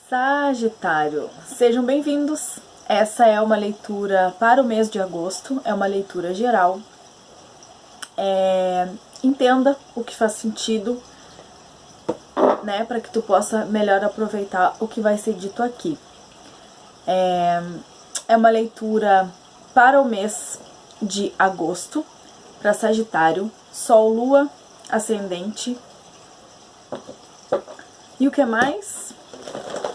Sagitário, sejam bem-vindos. Essa é uma leitura para o mês de agosto, é uma leitura geral. Entenda o que faz sentido, né, para que tu possa melhor aproveitar o que vai ser dito aqui. É uma leitura para o mês de agosto, para Sagitário, Sol, Lua, Ascendente. E o que mais?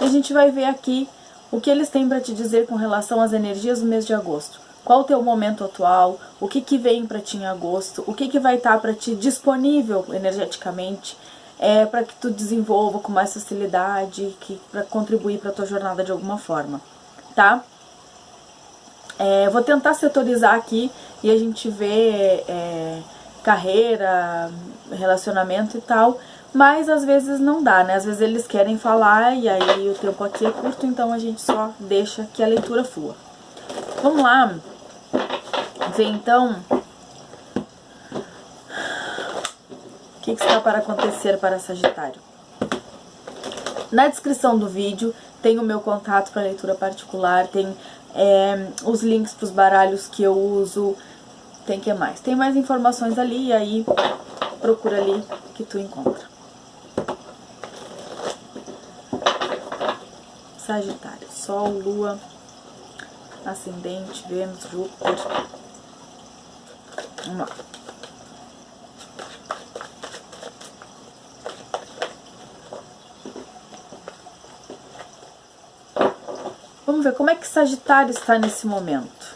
E a gente vai ver aqui o que eles têm para te dizer com relação às energias do mês de agosto. Qual o teu momento atual, o que vem para ti em agosto, o que vai estar para ti disponível energeticamente, para que tu desenvolva com mais facilidade, para contribuir para a tua jornada de alguma forma, tá? Vou tentar setorizar aqui e a gente vê carreira, relacionamento e tal, mas às vezes não dá, né? Às vezes eles querem falar e aí o tempo aqui é curto, então a gente só deixa que a leitura flua. Vamos lá ver então o que está para acontecer para Sagitário. Na descrição do vídeo tem o meu contato para leitura particular, tem os links para os baralhos que eu uso, tem que mais? Tem mais informações ali, e aí procura ali que tu encontra. Sagitário, Sol, Lua, Ascendente, Vênus, Júpiter. Vamos lá. Vamos ver como é que Sagitário está nesse momento.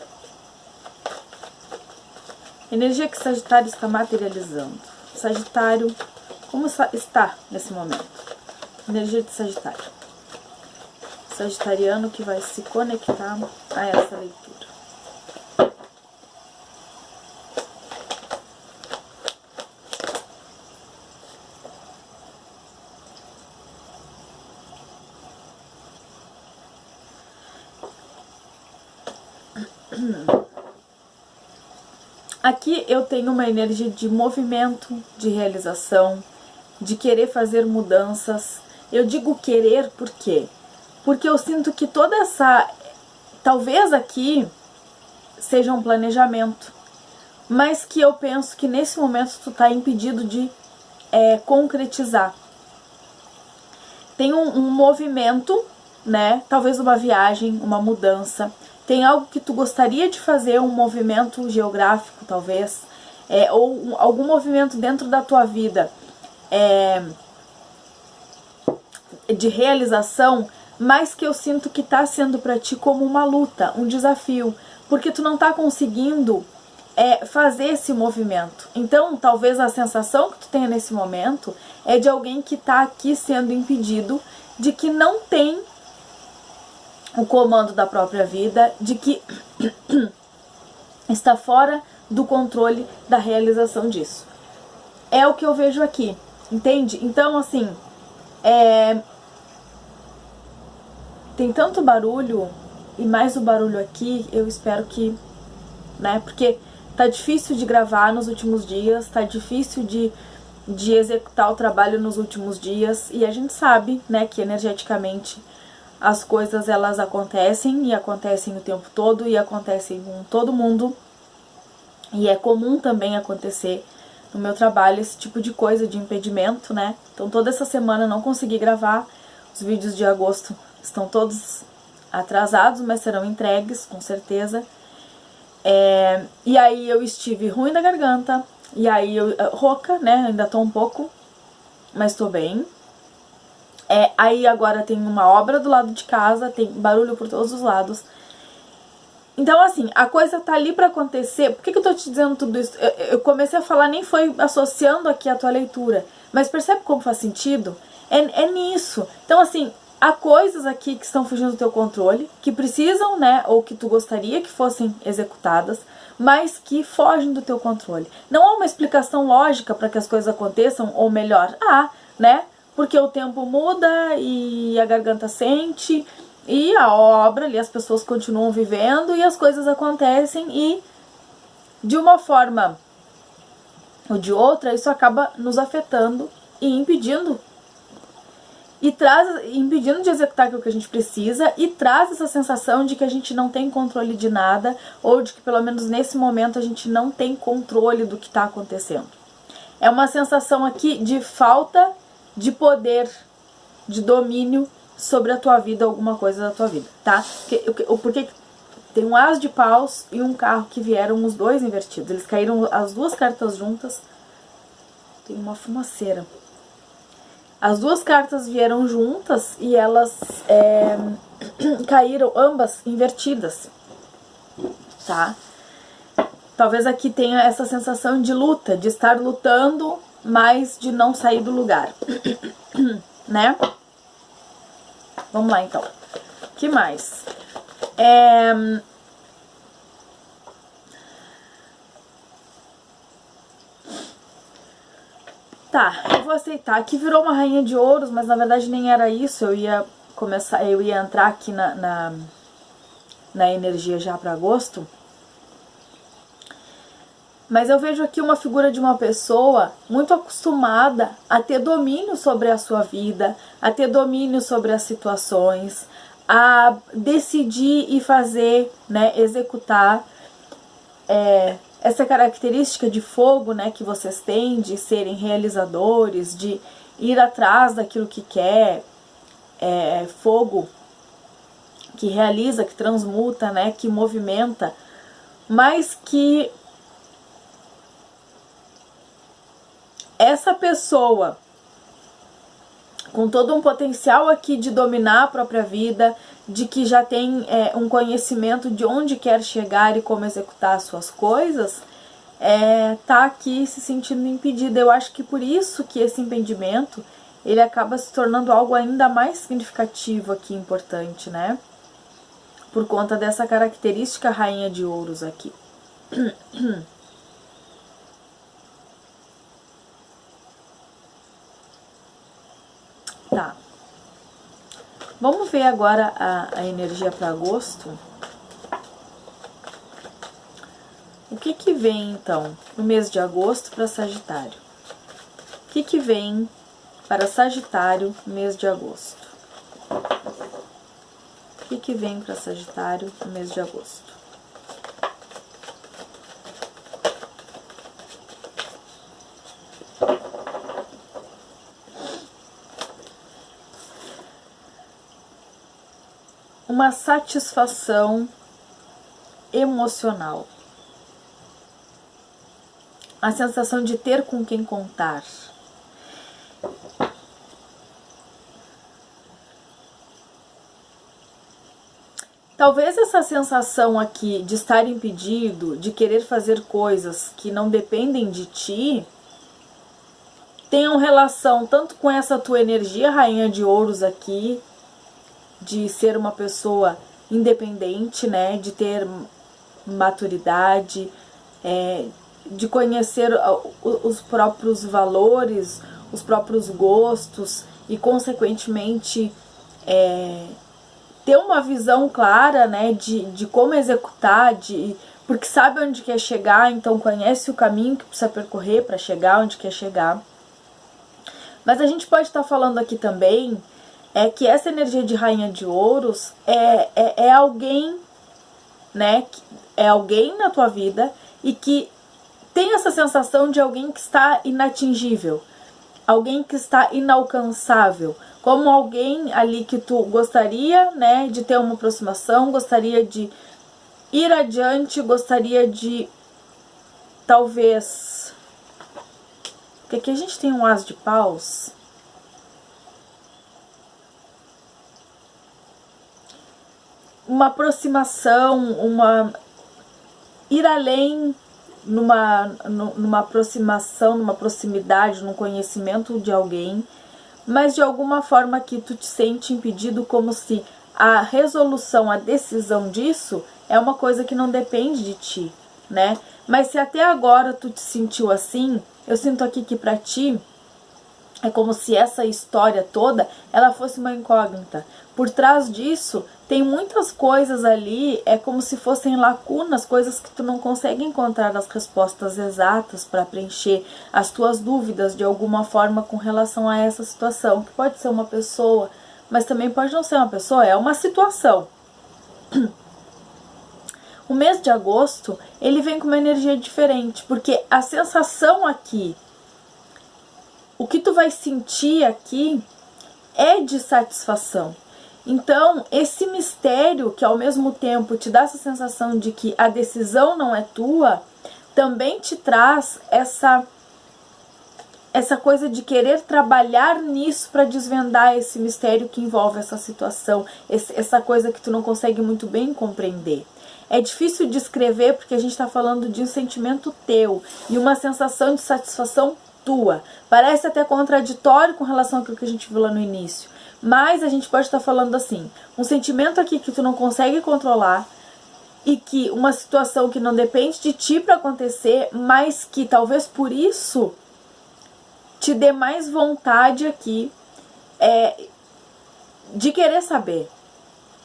Energia que Sagitário está materializando. Sagitário, como está nesse momento? Energia de Sagitário. Sagitariano que vai se conectar a essa leitura. Aqui eu tenho uma energia de movimento, de realização, de querer fazer mudanças. Eu digo querer por quê? Porque eu sinto que toda essa... Talvez aqui seja um planejamento, mas que eu penso que nesse momento tu tá impedido de concretizar. Tem um movimento, né? Talvez uma viagem, uma mudança. Tem algo que tu gostaria de fazer, um movimento geográfico, talvez, ou algum movimento dentro da tua vida de realização, mas que eu sinto que tá sendo pra ti como uma luta, um desafio, porque tu não tá conseguindo fazer esse movimento. Então, talvez a sensação que tu tenha nesse momento é de alguém que tá aqui sendo impedido, de que não tem o comando da própria vida, de que está fora do controle da realização disso. É o que eu vejo aqui, entende? Então, assim, tem tanto barulho, e mais o barulho aqui, eu espero que, né, porque tá difícil de gravar nos últimos dias, tá difícil de executar o trabalho nos últimos dias, e a gente sabe, né, que energeticamente as coisas elas acontecem, e acontecem o tempo todo, e acontecem com todo mundo, e é comum também acontecer no meu trabalho esse tipo de coisa, de impedimento, né, então toda essa semana eu não consegui gravar, os vídeos de agosto estão todos atrasados, mas serão entregues, com certeza. E aí eu estive ruim da garganta, e aí eu rouca, né, ainda tô um pouco, mas tô bem. Aí agora tem uma obra do lado de casa, tem barulho por todos os lados. Então, assim, a coisa tá ali pra acontecer. Por que eu tô te dizendo tudo isso? Eu comecei a falar, nem foi associando aqui a tua leitura, mas percebe como faz sentido? É nisso. Então, assim, há coisas aqui que estão fugindo do teu controle, que precisam, né, ou que tu gostaria que fossem executadas, mas que fogem do teu controle. Não há uma explicação lógica para que as coisas aconteçam, ou melhor, né, porque o tempo muda e a garganta sente, e a obra ali, as pessoas continuam vivendo e as coisas acontecem e de uma forma ou de outra isso acaba nos afetando e impedindo e traz, impedindo de executar aquilo que a gente precisa, e traz essa sensação de que a gente não tem controle de nada, ou de que pelo menos nesse momento a gente não tem controle do que está acontecendo. É uma sensação aqui de falta de poder, de domínio sobre a tua vida, alguma coisa da tua vida, tá? Porque tem um as de paus e um carro que vieram os dois invertidos. Eles caíram as duas cartas juntas. Tem uma fumaceira. As duas cartas vieram juntas e elas caíram ambas invertidas, tá? Talvez aqui tenha essa sensação de luta, de estar lutando, mas de não sair do lugar, né? Vamos lá, então. O que mais? Tá, eu vou aceitar. Aqui virou uma rainha de ouros, mas na verdade nem era isso. Eu ia entrar aqui na energia já para agosto. Mas eu vejo aqui uma figura de uma pessoa muito acostumada a ter domínio sobre a sua vida, a ter domínio sobre as situações, a decidir e fazer, né, executar essa característica de fogo, né, que vocês têm, de serem realizadores, de ir atrás daquilo que quer, fogo que realiza, que transmuta, né, que movimenta, mas que essa pessoa, com todo um potencial aqui de dominar a própria vida, de que já tem um conhecimento de onde quer chegar e como executar as suas coisas, tá aqui se sentindo impedida. Eu acho que por isso que esse impedimento, ele acaba se tornando algo ainda mais significativo aqui, importante, né? Por conta dessa característica rainha de ouros aqui. Tá. Vamos ver agora a energia para agosto. O que vem, então, no mês de agosto para Sagitário? O que vem para Sagitário no mês de agosto? O que vem para Sagitário no mês de agosto? Uma satisfação emocional. A sensação de ter com quem contar. Talvez essa sensação aqui de estar impedido, de querer fazer coisas que não dependem de ti, tenham relação tanto com essa tua energia rainha de ouros aqui, de ser uma pessoa independente, né, de ter maturidade, de conhecer os próprios valores, os próprios gostos e, consequentemente, ter uma visão clara, né, de como executar, porque sabe onde quer chegar, então conhece o caminho que precisa percorrer para chegar onde quer chegar. Mas a gente pode estar falando aqui também que essa energia de rainha de ouros é alguém, né, é alguém na tua vida e que tem essa sensação de alguém que está inatingível, alguém que está inalcançável, como alguém ali que tu gostaria, né, de ter uma aproximação, gostaria de ir adiante, gostaria de, talvez, porque aqui a gente tem um as de paus, uma aproximação, ir além numa aproximação, numa proximidade, num conhecimento de alguém, mas de alguma forma que tu te sente impedido, como se a resolução, a decisão disso é uma coisa que não depende de ti, né? Mas se até agora tu te sentiu assim, eu sinto aqui que pra ti É como se essa história toda, ela fosse uma incógnita. Por trás disso, tem muitas coisas ali, é como se fossem lacunas, coisas que tu não consegue encontrar as respostas exatas para preencher as tuas dúvidas de alguma forma com relação a essa situação, que pode ser uma pessoa, mas também pode não ser uma pessoa, é uma situação. O mês de agosto, ele vem com uma energia diferente, porque a sensação aqui, o que tu vai sentir aqui é de satisfação. Então, esse mistério que ao mesmo tempo te dá essa sensação de que a decisão não é tua, também te traz essa coisa de querer trabalhar nisso para desvendar esse mistério que envolve essa situação, essa coisa que tu não consegue muito bem compreender. É difícil descrever porque a gente está falando de um sentimento teu e uma sensação de satisfação tua. Parece até contraditório com relação àquilo que a gente viu lá no início. Mas a gente pode estar falando assim, um sentimento aqui que tu não consegue controlar e que uma situação que não depende de ti para acontecer, mas que talvez por isso te dê mais vontade aqui de querer saber,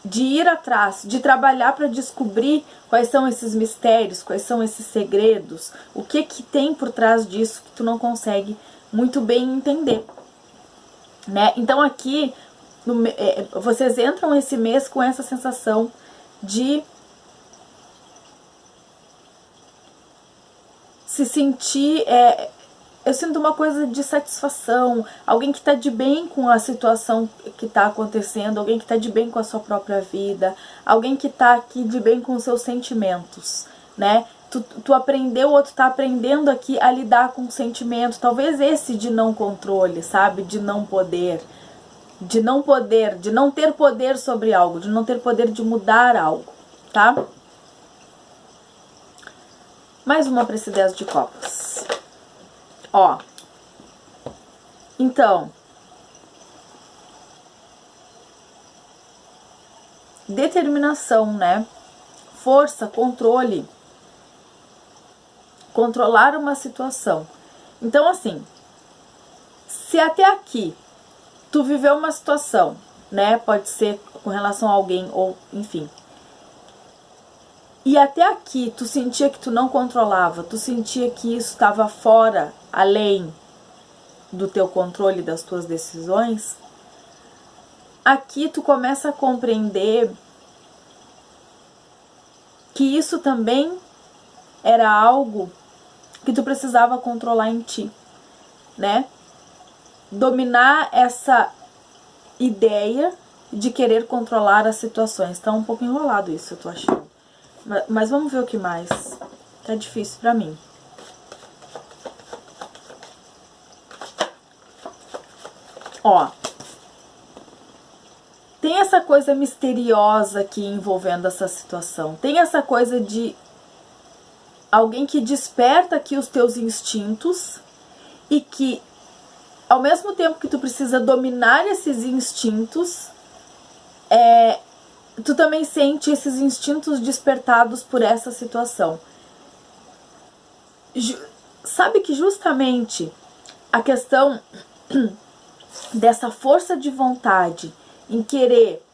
de ir atrás, de trabalhar para descobrir quais são esses mistérios, quais são esses segredos, o que tem por trás disso que tu não consegue muito bem entender, né? Então aqui vocês entram esse mês com essa sensação de se sentir eu sinto uma coisa de satisfação, alguém que está de bem com a situação que está acontecendo, alguém que está de bem com a sua própria vida, alguém que está aqui de bem com os seus sentimentos, né? Tu aprendeu, ou tu tá aprendendo aqui a lidar com o sentimento, talvez esse de não controle, sabe? De não ter poder sobre algo, de não ter poder de mudar algo, tá? Mais uma para esse 10 de copas. Ó, então, determinação, né? Força, controle, controlar uma situação. Então, assim, se até aqui tu viveu uma situação, né? Pode ser com relação a alguém ou, enfim. E até aqui tu sentia que tu não controlava, tu sentia que isso estava fora, além do teu controle das tuas decisões. Aqui tu começa a compreender que isso também era algo que tu precisava controlar em ti, né? Dominar essa ideia de querer controlar as situações. Tá um pouco enrolado isso, eu tô achando. Mas vamos ver o que mais. Tá difícil pra mim. Ó. Tem essa coisa misteriosa aqui envolvendo essa situação. Tem essa coisa de alguém que desperta aqui os teus instintos e que, ao mesmo tempo que tu precisa dominar esses instintos, tu também sente esses instintos despertados por essa situação. Sabe que justamente a questão dessa força de vontade em querer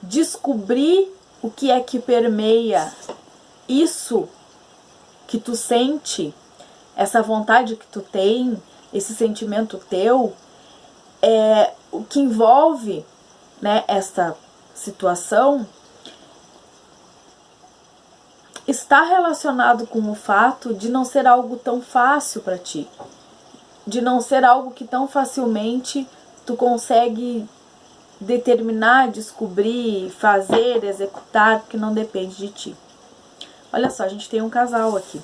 descobrir o que é que permeia isso que tu sente, essa vontade que tu tem, esse sentimento teu, o que envolve, né, essa situação, está relacionado com o fato de não ser algo tão fácil para ti, de não ser algo que tão facilmente tu consegue determinar, descobrir, fazer, executar, porque não depende de ti. Olha só, a gente tem um casal aqui.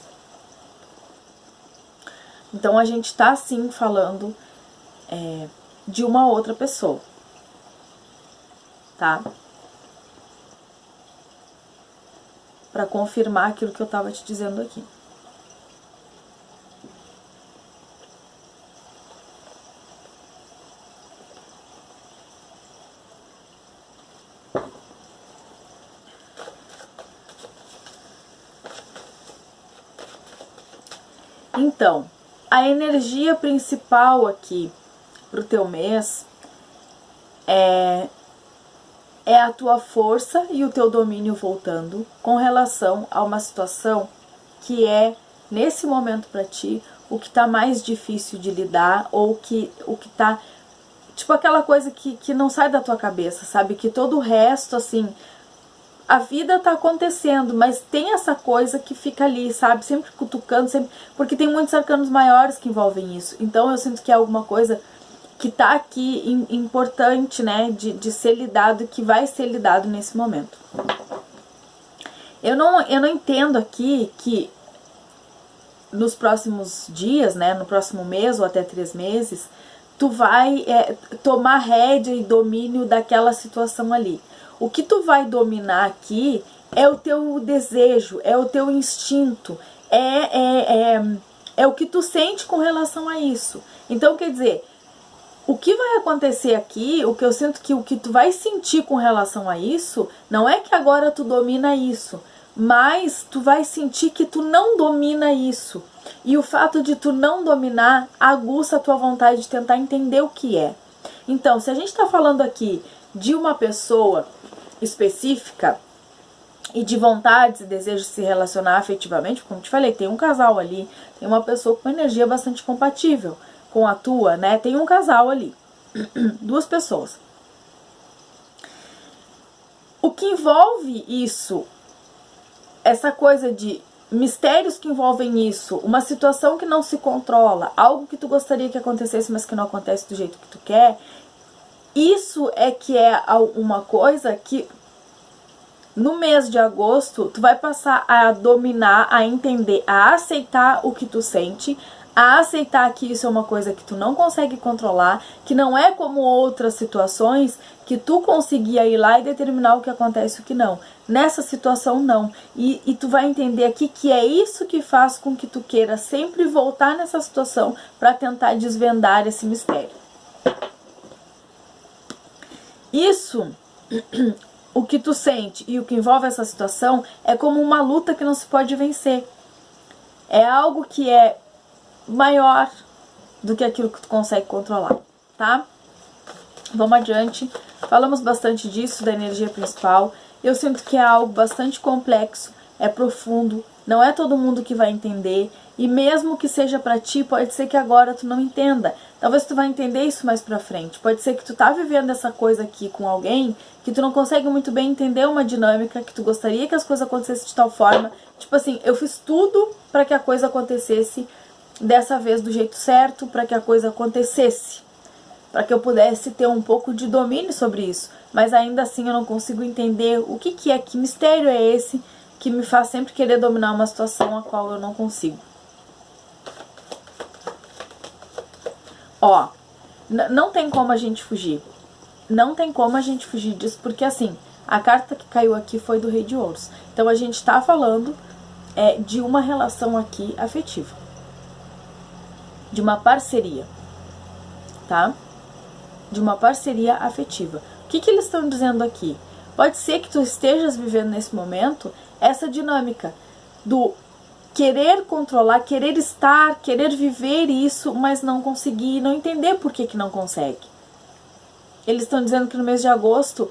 Então a gente tá sim falando de uma outra pessoa, tá? Para confirmar aquilo que eu tava te dizendo aqui. Então, a energia principal aqui pro teu mês é a tua força e o teu domínio voltando com relação a uma situação que é, nesse momento pra ti, o que tá mais difícil de lidar, ou o que tá, tipo aquela coisa que não sai da tua cabeça, sabe? Que todo o resto, assim, a vida tá acontecendo, mas tem essa coisa que fica ali, sabe? Sempre cutucando, sempre, porque tem muitos arcanos maiores que envolvem isso. Então eu sinto que é alguma coisa que tá aqui importante, né, de ser lidado, que vai ser lidado nesse momento. Eu não entendo aqui que nos próximos dias, né, no próximo mês ou até 3 meses, tu vai tomar rédea e domínio daquela situação ali. O que tu vai dominar aqui é o teu desejo, é o teu instinto, é o que tu sente com relação a isso. Então, quer dizer, o que vai acontecer aqui, o que eu sinto que o que tu vai sentir com relação a isso, não é que agora tu domina isso, mas tu vai sentir que tu não domina isso. E o fato de tu não dominar aguça a tua vontade de tentar entender o que é. Então, se a gente tá falando aqui de uma pessoa específica e de vontades e desejos de se relacionar afetivamente, como te falei, tem um casal ali, tem uma pessoa com uma energia bastante compatível com a tua, né? Tem um casal ali, 2 pessoas. O que envolve isso, essa coisa de mistérios que envolvem isso, uma situação que não se controla, algo que tu gostaria que acontecesse, mas que não acontece do jeito que tu quer, isso é que é uma coisa que no mês de agosto tu vai passar a dominar, a entender, a aceitar o que tu sente, a aceitar que isso é uma coisa que tu não consegue controlar, que não é como outras situações que tu conseguia ir lá e determinar o que acontece e o que não. Nessa situação não. E tu vai entender aqui que é isso que faz com que tu queira sempre voltar nessa situação para tentar desvendar esse mistério. Isso, o que tu sente e o que envolve essa situação é como uma luta que não se pode vencer. É algo que é maior do que aquilo que tu consegue controlar, tá? Vamos adiante. Falamos bastante disso, da energia principal. Eu sinto que é algo bastante complexo, é profundo, não é todo mundo que vai entender, e mesmo que seja pra ti, pode ser que agora tu não entenda. Talvez tu vai entender isso mais pra frente. Pode ser que tu tá vivendo essa coisa aqui com alguém que tu não consegue muito bem entender uma dinâmica, que tu gostaria que as coisas acontecessem de tal forma. Tipo assim, eu fiz tudo pra que a coisa acontecesse dessa vez do jeito certo, para que a coisa acontecesse, para que eu pudesse ter um pouco de domínio sobre isso, mas ainda assim eu não consigo entender o que é, que mistério é esse que me faz sempre querer dominar uma situação a qual eu não consigo. Ó, não tem como a gente fugir, não tem como a gente fugir disso, porque assim, a carta que caiu aqui foi do Rei de Ouros, então a gente tá falando de uma relação aqui afetiva, de uma parceria, tá? De uma parceria afetiva. O que eles estão dizendo aqui? Pode ser que tu estejas vivendo nesse momento essa dinâmica do querer controlar, querer estar, querer viver isso, mas não conseguir, não entender por que não consegue. Eles estão dizendo que no mês de agosto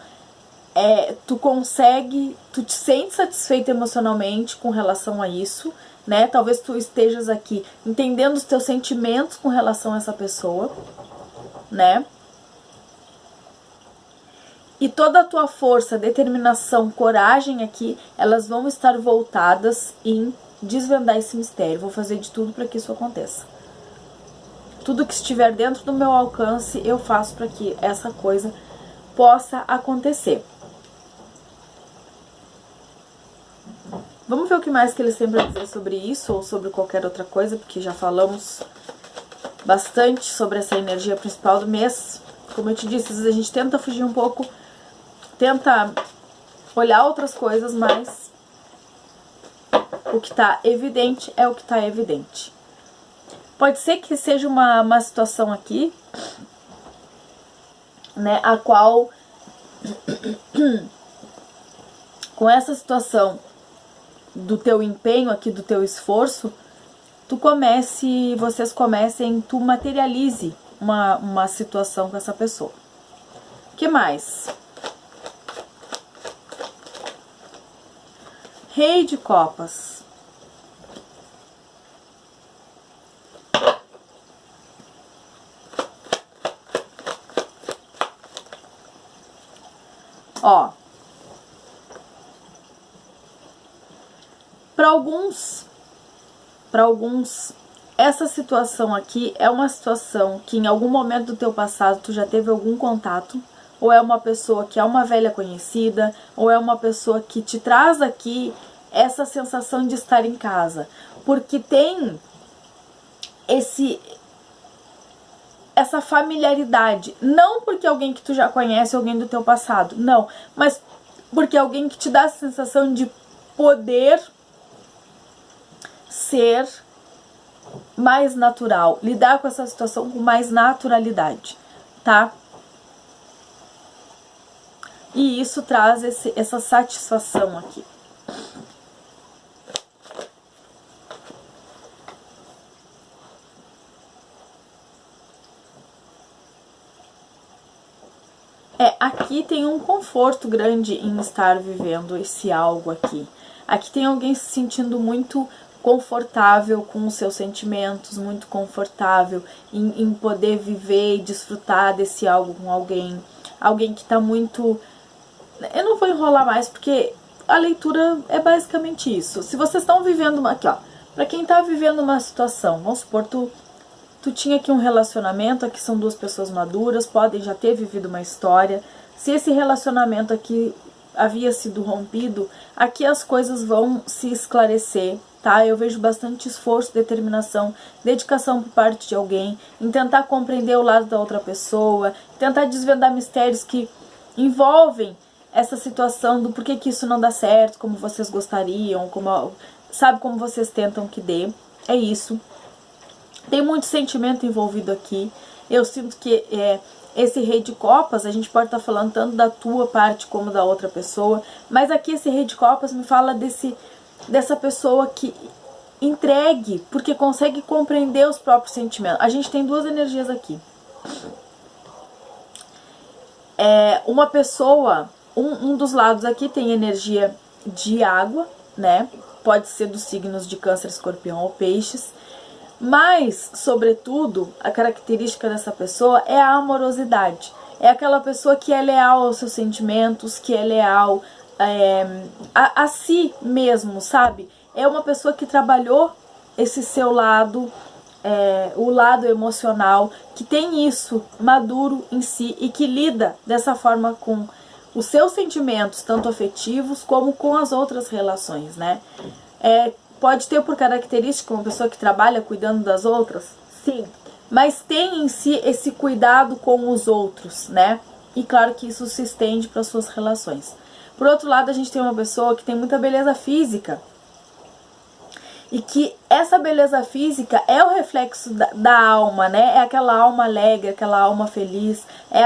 tu consegue, tu te sente satisfeito emocionalmente com relação a isso, né? Talvez tu estejas aqui entendendo os teus sentimentos com relação a essa pessoa, né? E toda a tua força, determinação, coragem aqui, elas vão estar voltadas em desvendar esse mistério. Vou fazer de tudo para que isso aconteça. Tudo que estiver dentro do meu alcance, eu faço para que essa coisa possa acontecer. Vamos ver o que mais que eles têm para dizer sobre isso ou sobre qualquer outra coisa, porque já falamos bastante sobre essa energia principal do mês. Como eu te disse, às vezes a gente tenta fugir um pouco, tenta olhar outras coisas, mas o que está evidente é o que está evidente. Pode ser que seja uma situação aqui, né, a qual, com essa situação do teu empenho aqui, do teu esforço, tu materialize uma situação com essa pessoa. O que mais? Rei de Copas. Ó, para alguns, essa situação aqui é uma situação que em algum momento do teu passado tu já teve algum contato, ou é uma pessoa que é uma velha conhecida, ou é uma pessoa que te traz aqui essa sensação de estar em casa, porque tem essa familiaridade, não porque alguém que tu já conhece, alguém do teu passado, não, mas porque alguém que te dá a sensação de poder ser mais natural, lidar com essa situação com mais naturalidade, tá? E isso traz essa satisfação aqui. Aqui tem um conforto grande em estar vivendo esse algo aqui. Aqui tem alguém se sentindo muito confortável com os seus sentimentos, muito confortável em poder viver e desfrutar desse algo com alguém. Alguém que tá muito... Eu não vou enrolar mais, porque a leitura é basicamente isso. Se vocês estão vivendo uma... Aqui, ó. Pra quem tá vivendo uma situação, vamos supor, tu tinha aqui um relacionamento, aqui são duas pessoas maduras, podem já ter vivido uma história. Se esse relacionamento aqui havia sido rompido, aqui as coisas vão se esclarecer, tá? Eu vejo bastante esforço, determinação, dedicação por parte de alguém, em tentar compreender o lado da outra pessoa, tentar desvendar mistérios que envolvem essa situação do porquê que isso não dá certo, como vocês gostariam, sabe, como vocês tentam que dê. É isso. Tem muito sentimento envolvido aqui. Eu sinto que esse Rei de Copas, a gente pode estar falando tanto da tua parte como da outra pessoa, mas aqui esse Rei de Copas me fala dessa pessoa que entregue, porque consegue compreender os próprios sentimentos. A gente tem duas energias aqui. Uma pessoa, um dos lados aqui tem energia de água, né? Pode ser dos signos de Câncer, Escorpião ou Peixes. Mas, sobretudo, a característica dessa pessoa é a amorosidade. É aquela pessoa que é leal aos seus sentimentos, que é leal a si mesmo, sabe? É uma pessoa que trabalhou esse seu lado, o lado emocional, que tem isso maduro em si e que lida dessa forma com os seus sentimentos, tanto afetivos como com as outras relações, né? Pode ter por característica uma pessoa que trabalha cuidando das outras? Sim. Mas tem em si esse cuidado com os outros, né? E claro que isso se estende para suas relações. Por outro lado, a gente tem uma pessoa que tem muita beleza física. E que essa beleza física é o reflexo da alma, né? É aquela alma alegre, aquela alma feliz, é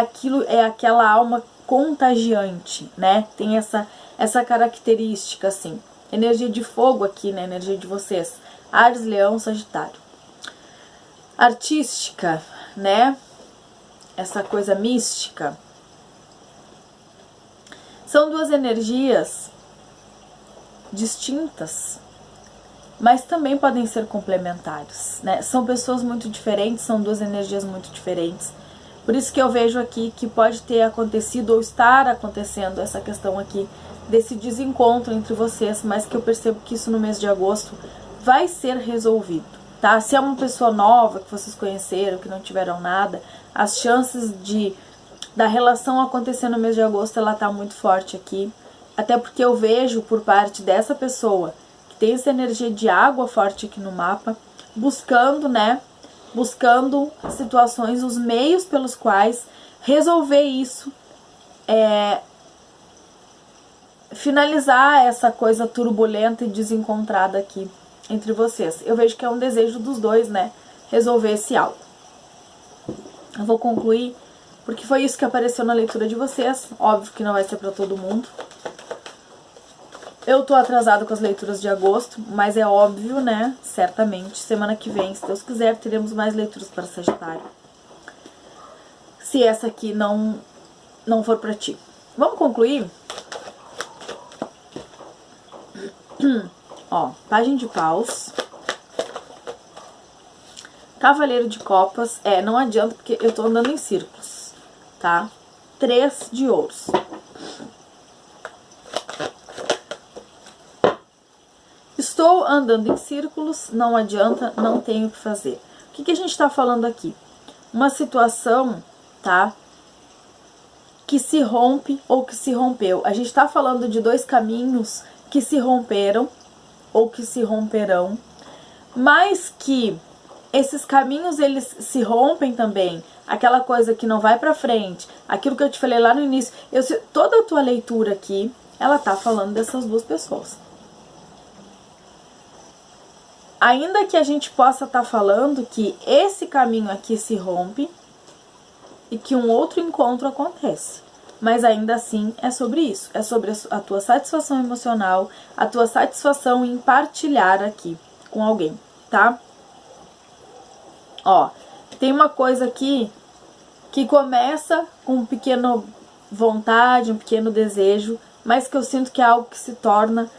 aquela alma contagiante, né? Tem essa característica, assim. Energia de fogo aqui, né? Energia de vocês. Áries, Leão, Sagitário. Artística, né? Essa coisa mística. São duas energias distintas, mas também podem ser complementares, né? São pessoas muito diferentes, são duas energias muito diferentes. Por isso que eu vejo aqui que pode ter acontecido ou estar acontecendo essa questão aqui desse desencontro entre vocês, mas que eu percebo que isso no mês de agosto vai ser resolvido, tá? Se é uma pessoa nova que vocês conheceram, que não tiveram nada, as chances da relação acontecer no mês de agosto, ela tá muito forte aqui, até porque eu vejo por parte dessa pessoa que tem essa energia de água forte aqui no mapa, buscando, né? Buscando situações, os meios pelos quais resolver isso, finalizar essa coisa turbulenta e desencontrada aqui entre vocês. Eu vejo que é um desejo dos dois, né? Resolver esse algo. Eu vou concluir, porque foi isso que apareceu na leitura de vocês. Óbvio que não vai ser pra todo mundo. Eu tô atrasado com as leituras de agosto, mas é óbvio, né? Certamente, semana que vem, se Deus quiser, teremos mais leituras para Sagitário. se essa aqui não for pra ti. Vamos concluir? Ó, página de paus. Cavaleiro de copas. Não adianta porque eu tô andando em círculos, tá? 3 de ouros. Estou andando em círculos, não adianta, não tenho o que fazer. O que a gente tá falando aqui? Uma situação, tá? Que se rompe ou que se rompeu. A gente tá falando de 2 caminhos que se romperam ou que se romperão, mas que esses caminhos eles se rompem também. Aquela coisa que não vai pra frente, aquilo que eu te falei lá no início. Toda a tua leitura aqui, ela tá falando dessas 2 pessoas. Ainda que a gente possa estar falando que esse caminho aqui se rompe e que um outro encontro acontece. Mas ainda assim é sobre isso. É sobre a tua satisfação emocional, a tua satisfação em partilhar aqui com alguém, tá? Ó, tem uma coisa aqui que começa com um pequeno vontade, um pequeno desejo, mas que eu sinto que é algo que se torna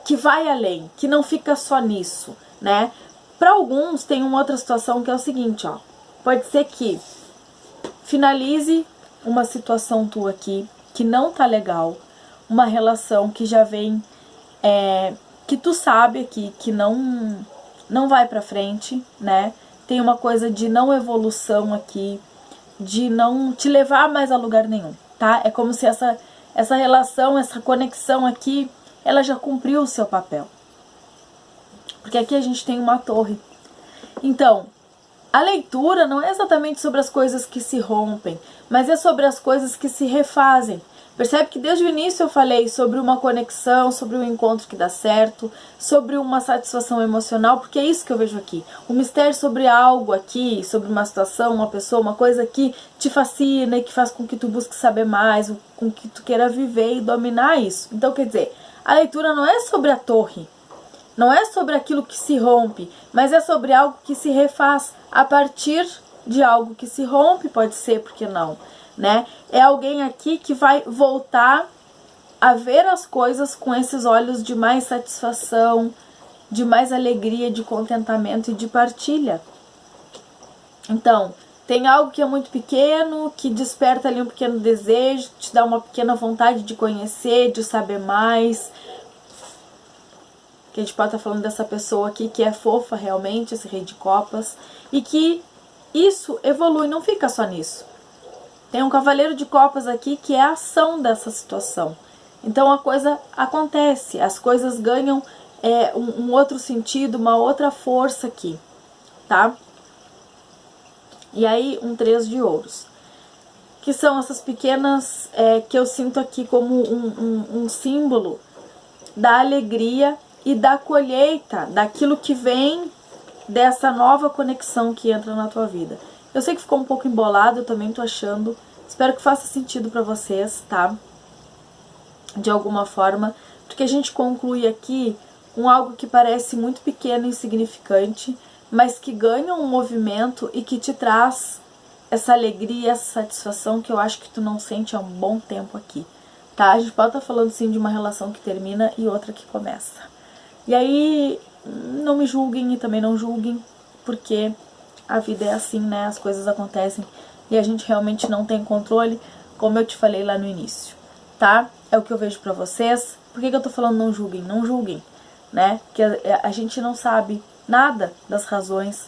que vai além, que não fica só nisso, né? Para alguns tem uma outra situação que é o seguinte, ó. Pode ser que finalize uma situação tua aqui que não tá legal, uma relação que já vem, que tu sabe aqui que não vai pra frente, né? Tem uma coisa de não evolução aqui, de não te levar mais a lugar nenhum, tá? É como se essa relação, essa conexão aqui, ela já cumpriu o seu papel. Porque aqui a gente tem uma torre. Então, a leitura não é exatamente sobre as coisas que se rompem, mas é sobre as coisas que se refazem. Percebe que desde o início eu falei sobre uma conexão, sobre um encontro que dá certo, sobre uma satisfação emocional, porque é isso que eu vejo aqui. O mistério sobre algo aqui, sobre uma situação, uma pessoa, uma coisa que te fascina e que faz com que tu busque saber mais, com que tu queira viver e dominar isso. Então, quer dizer, a leitura não é sobre a torre, não é sobre aquilo que se rompe, mas é sobre algo que se refaz a partir de algo que se rompe, pode ser, por que não, né? É alguém aqui que vai voltar a ver as coisas com esses olhos de mais satisfação, de mais alegria, de contentamento e de partilha. Então, tem algo que é muito pequeno, que desperta ali um pequeno desejo, te dá uma pequena vontade de conhecer, de saber mais. Que a gente pode estar falando dessa pessoa aqui que é fofa realmente, esse rei de copas, e que isso evolui, não fica só nisso. Tem um cavaleiro de copas aqui que é a ação dessa situação. Então a coisa acontece, as coisas ganham um outro sentido, uma outra força aqui, tá? E aí um 3 de ouros, que são essas pequenas, que eu sinto aqui como um símbolo da alegria e da colheita, daquilo que vem dessa nova conexão que entra na tua vida. Eu sei que ficou um pouco embolado, eu também tô achando. Espero que faça sentido pra vocês, tá? De alguma forma, porque a gente conclui aqui com algo que parece muito pequeno e insignificante, mas que ganha um movimento e que te traz essa alegria, essa satisfação que eu acho que tu não sente há um bom tempo aqui, tá? A gente pode estar falando sim de uma relação que termina e outra que começa. E aí, não me julguem e também não julguem, porque a vida é assim, né? As coisas acontecem e a gente realmente não tem controle, como eu te falei lá no início, tá? É o que eu vejo pra vocês. Por que eu tô falando não julguem? Não julguem, né? Porque a gente não sabe nada das razões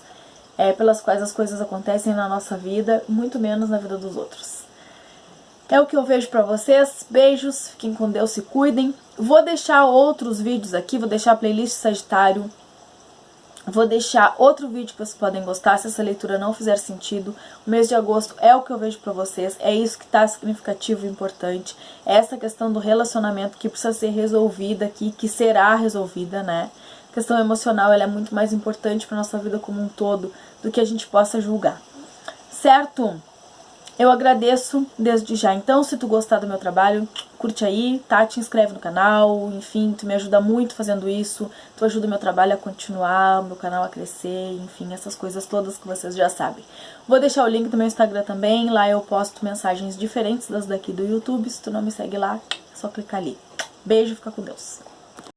pelas quais as coisas acontecem na nossa vida, muito menos na vida dos outros. É o que eu vejo pra vocês. Beijos, fiquem com Deus, se cuidem. Vou deixar outros vídeos aqui, vou deixar a playlist Sagitário. Vou deixar outro vídeo que vocês podem gostar, se essa leitura não fizer sentido. O mês de agosto é o que eu vejo pra vocês, é isso que tá significativo e importante. É essa questão do relacionamento que precisa ser resolvida aqui, que será resolvida, né? A questão emocional, ela é muito mais importante pra nossa vida como um todo do que a gente possa julgar. Certo? Eu agradeço desde já. Então, se tu gostar do meu trabalho, curte aí, tá? Te inscreve no canal, enfim, tu me ajuda muito fazendo isso, tu ajuda o meu trabalho a continuar, o meu canal a crescer, enfim, essas coisas todas que vocês já sabem. Vou deixar o link do meu Instagram também, lá eu posto mensagens diferentes das daqui do YouTube, se tu não me segue lá, é só clicar ali. Beijo, fica com Deus.